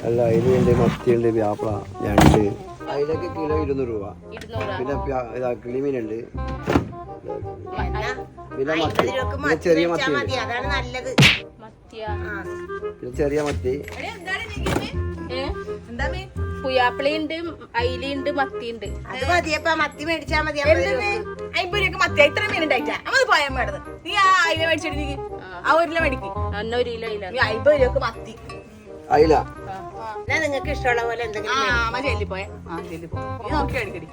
അല്ല അയിലുണ്ട്, മത്തിയുണ്ട്, വ്യാപ്ല ഞണ്ട്. അതിലൊക്കെ കിലോ 200 രൂപ. പിന്നെ കിളിമീനുണ്ട്, പിന്നെ ചെറിയ മത്തി, പിന്നെ ചെറിയ മത്തി. പുയാപ്പിളിയുണ്ട്, അയിലുണ്ട്, മത്തിയുണ്ട്. അത് മതിയപ്പ മത്തി മേടിച്ചാ മതി. 50 രൂപ മത്തി ഇത്ര മീൻ ഉണ്ടായിട്ടാ നമ്മൾ പോയാൽ വേണ്ടത്. നീ ആ അയില മേടിച്ചിട്ട് നീ ആ 1 കിലോ മേടിക്കും. 1 കിലോ 50 രൂപക്ക് മത്തി അയില. നിങ്ങൾക്ക് ഇഷ്ടമുള്ള പോലെ എന്തെങ്കിലും ചെല്ലിപ്പോയെ നീ നോക്കി അടിക്കടി.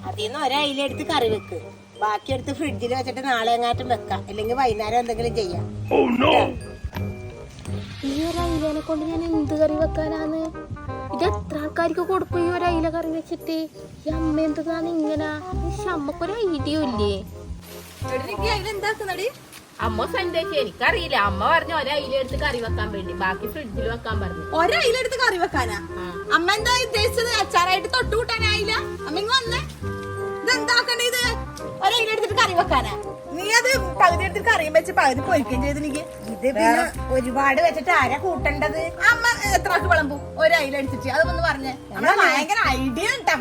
അതിന്ന് ഒരയിലെടുത്ത് കറി വെക്ക്, ബാക്കി എടുത്ത് ഫ്രിഡ്ജിൽ വെച്ചിട്ട് നാളെ എങ്ങാട്ടും വെക്കാം, അല്ലെങ്കിൽ വൈകുന്നേരം എന്തെങ്കിലും ചെയ്യാം. ഈ ഒരയിലെ കൊണ്ട് ഞാൻ എന്ത് കറി വെക്കാനാന്ന്? ഇത് എത്ര ആൾക്കാർക്ക് കൊടുക്കും ഈ ഒരയില കറി വെച്ചിട്ട്? ഈ അമ്മ എന്താണ് ഇങ്ങനെ? അമ്മക്കൊരു ഐഡിയ ഇല്ലേ? എന്താക്കുന്നടി അമ്മ സന്ദേശം എനിക്കറിയില്ല. അമ്മ പറഞ്ഞു ഒരയില എടുത്ത് കറി വെക്കാൻ വേണ്ടി, ബാക്കി ഫ്രിഡ്ജിൽ വെക്കാൻ പറഞ്ഞു. ഒരയില എടുത്ത് കറി വെക്കാനാ അമ്മ എന്താ ഉദ്ദേശിച്ചത്? അച്ചാറായിട്ട് തൊട്ടുകൂട്ടാനായില്ല? അമ്മ ഇങ്ങ് വന്നേ, ഇതെന്താക്കണ്ടേ? ഇത് ഒരയില എടുത്തിട്ട് കറി വെക്കാനാ? നീ അത് പകുതി എടുത്തിട്ട് കറിയും വെച്ച് പകുതി പൊരിക്കുകയും ചെയ്ത്. എനിക്ക് ഇത് പിന്നെ ഒരുപാട് വെച്ചിട്ട് ആരാ കൂട്ടേണ്ടത്? അമ്മ എത്ര ആൾക്ക് വിളമ്പും ഒരയില എടുത്തിട്ട്? അതൊന്ന് പറഞ്ഞേ. നമ്മളെ ഭയങ്കര ഐഡിയ ഉണ്ടാ.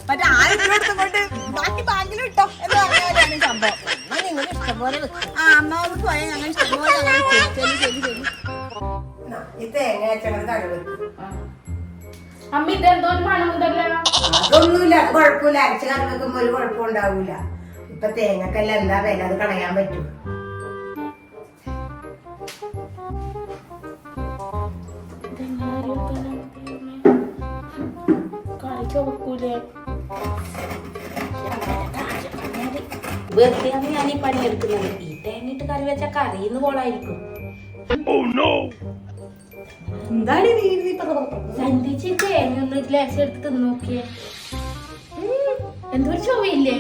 മറ്റേ 1000 രൂപ എടുത്തുകൊണ്ട് ബാക്കി ബാങ്കിലും ഇട്ടോ എന്ന് പറഞ്ഞ സംഭവം. നിങ്ങൾ ഇഷ്ടംപോലെ വെക്കും. ആ അമ്മ ഒന്ന് പോയാൽ ഞങ്ങൾ ഇഷ്ടംപോലെ ഈ തേങ്ങ അരച്ചത് കറി വെക്കും. അമ്മ ഇതെന്തോ ഒരു മണം ഉണ്ടല്ലോ. അതൊന്നുമില്ല, അത് കുഴപ്പമില്ല. അരച്ച് കറി വെക്കുമ്പോ ഒരു കുഴപ്പം ഉണ്ടാവൂല. ഇപ്പൊ തേങ്ങക്കെല്ലാം എന്താ വില, അത് കളയാൻ പറ്റും. വെറുതെയാണ് ഞാൻ ഈ പണിയെടുക്കുന്നത്. ഈ തേങ്ങിട്ട് കറി വെച്ച കറിയുന്ന പോളായിരിക്കും. സന്ധിച്ച് തേങ്ങ ഒന്ന് ഗ്ലാസ് എടുത്ത് തിന്ന് നോക്കിയേ. എന്തൊരു ചൊവയില്ലേ?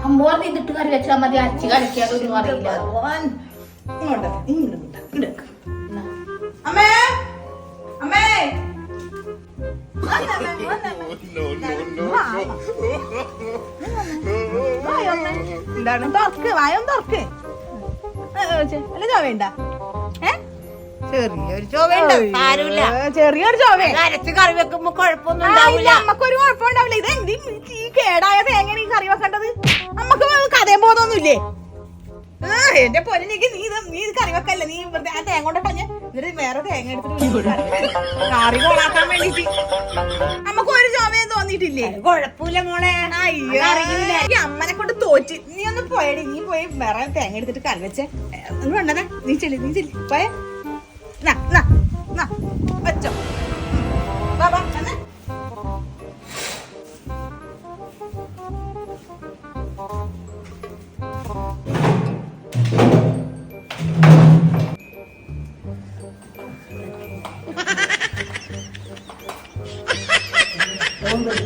അമ്മ പറഞ്ഞ് ഇതിട്ട് കറി വെച്ചാ മതി, അരച്ച് കളിക്കാതൊന്നും അറിയില്ല. അമ്മേ അമ്മേ എന്താണ് തുറക്ക്, വായൊന്ന് തുറക്ക്. അല്ല ചോവേണ്ട? ചെറിയൊരു ചോവേണ്ട, ചെറിയൊരു ചോവേ. അരച്ച് കറി വെക്കുമ്പോ കുഴപ്പമൊന്നും നമ്മക്കൊരു കുഴപ്പം ഉണ്ടാവില്ല. ഇത് എന്ത് ഈ കേടായ തേങ്ങ ഈ കറി വെക്കേണ്ടത്? നമ്മക്ക് കഥയും പോകുന്നൊന്നുമില്ലേ? എന്റെ പോലെ നീ കറി വെക്കല്ല. നീ വെറുതെ ആ തേങ്ങ കൊണ്ട് പറഞ്ഞ എന്നിട്ട് വേറെ തേങ്ങ എടുത്തിട്ട് കറി കൊളാക്കാൻ വേണ്ടിട്ട് നമ്മക്ക് ഒരു ചോമയും തോന്നിയിട്ടില്ലേ? കുഴപ്പമില്ല മോളെ. ഈ അമ്മനെ കൊണ്ട് തോറ്റ്. നീ ഒന്ന് പോയടി, നീ പോയി വേറെ തേങ്ങ എടുത്തിട്ട് കറി വെച്ചേ. വേണ്ടതാ, നീ ചെല്ലി പോയേ. വെച്ചോ ബാബാ.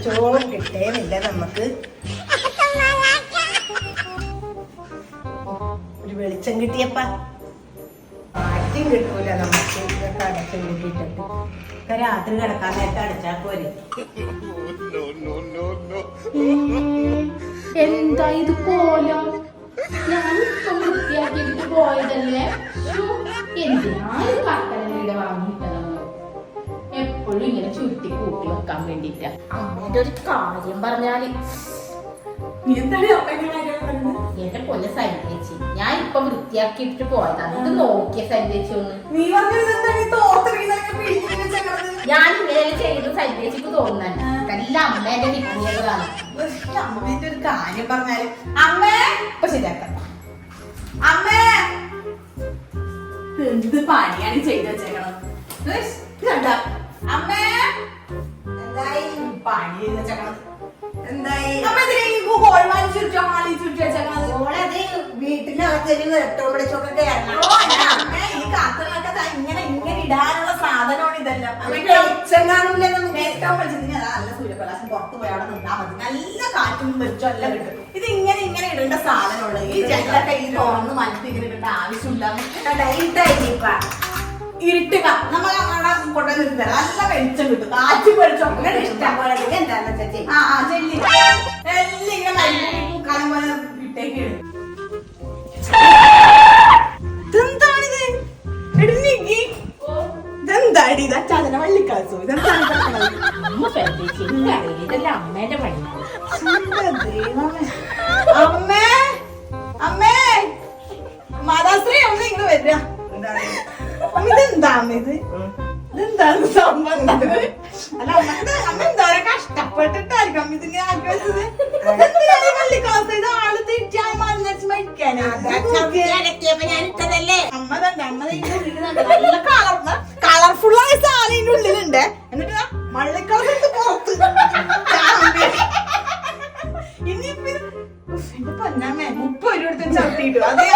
ചോറും കിട്ടേമില്ല നമുക്ക്. ഒരു വെളിച്ചം കിട്ടിയപ്പ ആറ്റും കിട്ടൂല നമുക്ക്. ഇതൊക്കെ അടച്ചും കിട്ടിയിട്ടുണ്ട്. രാത്രി കിടക്കാൻ നേരത്തെ അടച്ചാ പോരെ. എന്താ ഇത് കോലം? ഞാൻ ഇപ്പം വൃത്തിയാക്കിയിട്ട് പോയതല്ലേ. എന്തിനാണ് കട്ടൻ വീട് വാങ്ങിയിട്ടതെന്നോ? എപ്പോഴും ഇങ്ങനെ ചുരുട്ടി കൂട്ടി വെക്കാൻ വേണ്ടിട്ട്. അമ്മയുടെ ഒരു കാര്യം പറഞ്ഞാല് എന്റെ പൊന്നെ സൈന്യേച്ചി, ഞാൻ ഇപ്പൊ വൃത്തിയാക്കിയിട്ട് പോയതാണ്. ഇത് നോക്കിയ സൈന്യേച്ചി ഒന്ന്. ഞാൻ ഇങ്ങനെ ചെയ്ത് സൈന്യേച്ചിക്ക് തോന്നുന്നു എല്ലാം അമ്മേന്റെ വിക്രിയകളാണ്. അമ്മേന്റെ ഒരു കാര്യം പറഞ്ഞാല് അമ്മേ ഇപ്പൊ ശരിയാക്കണ്ട. അമ്മേ എന്ത് പണിയാണ് ചെയ്ത് വെച്ചേക്കണം? അമ്മേ എന്തായി പണി ചെയ്ത് വെച്ചേക്കണം? എന്തായി വീട്ടിനകത്തൊരു വെട്ടവും വിളിച്ചൊക്കെ കയറണം. ഈ കാത്തുകളൊക്കെ ഇങ്ങനെ ഇടാനുള്ള സാധനമാണ് ഇതെല്ലാം. നല്ല സൂര്യപ്രകാശം പുറത്തു പോയി അവിടെ നിന്നാ മതി. നല്ല കാറ്റും വെച്ചോ എല്ലാം കിട്ടും. ഇത് ഇങ്ങനെ ഇടേണ്ട സാധനമുള്ളത്. ഈ ചെല്ലൊക്കെ ഈ തുറന്ന് മനസ്സിൽ ഇങ്ങനെ ഇടേണ്ട ആവശ്യമില്ല. ഇരുട്ടുക നമ്മൾ അവിടെ കൊണ്ടുവന്ന് തരാം. നല്ല വെളിച്ചം കിട്ടും, കാറ്റും വെളിച്ചം ഇഷ്ടം പോലെ. എന്താന്ന് വെച്ചാൽ ചെല്ലി എല്ലാം ഇങ്ങനെ പൂക്കാലം പോലെ ഇട്ടേക്ക്. ഇതെല്ലാം അമ്മേന്റെ പണി. അമ്മേ അമ്മേ മാതാശ്രീ ഒന്ന് ഇങ്ങ് വരിക. അമ്മ ഇതെന്താന്ന് ഇതെന്താണ് സംഭവം? അല്ല അമ്മ എന്താ കഷ്ടപ്പെട്ടിട്ടായിരിക്കും അമ്മ ഇതിനെ ആക്കി വെച്ചത്. മല്ലിക്കാസ് ഇത് ആള് തിരിച്ചായി മരുന്നടിച്ച് മരിക്കാനേ. ഞാൻ ഇട്ടതല്ലേ. അമ്മ തന്നെ അമ്മ നല്ല കളർഫുൾ ആയ സാധനം ഇതിന്റെ ഉള്ളിലുണ്ട്. എന്നിട്ട് മള്ളിക്കളർ പുറത്ത് ഇനിയിപ്പ എന്റെ പൊന്നമ്മേ 30 രൂപ എടുത്ത് ചവിട്ടിട്ടു. അതേ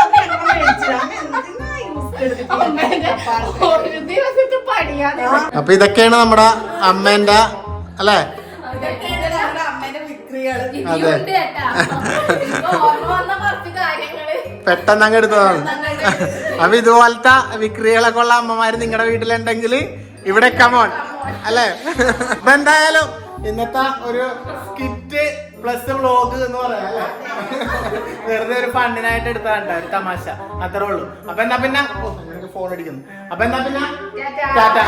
ഒരു ദിവസത്തെ പണിയാണ്. അപ്പൊ ഇതൊക്കെയാണ് നമ്മുടെ അമ്മേന്റെ അല്ലേ? അമ്മേന്റെ വിക്രികള്. ഇനിയുണ്ട് കേട്ടാ. ഇപ്പൊ ഓർമ്മ വന്ന കുറച്ച് കാര്യങ്ങള് പെട്ടെന്ന് അങ്ങ് എടുത്തതാണ്. അപ്പൊ ഇതുപോലത്തെ വിക്രികളൊക്കെ ഉള്ള അമ്മമാര് നിങ്ങളുടെ വീട്ടിലുണ്ടെങ്കിൽ ഇവിടെ കമോൺ അല്ലേ? അപ്പൊ എന്തായാലും ഇന്നത്തെ ഒരു സ്കിറ്റ് പ്ലസ് വ്ലോഗ് എന്ന് പറയാം അല്ലേ? വെറുതെ ഒരു ഫണ്ടിനായിട്ട് എടുത്താണ്ട ഒരു തമാശ അത്രേ ഉള്ളൂ. അപ്പൊ എന്താ പിന്നെ ഫോൺ അടിക്കുന്നു. അപ്പൊ എന്താ പിന്നെ ടാറ്റ.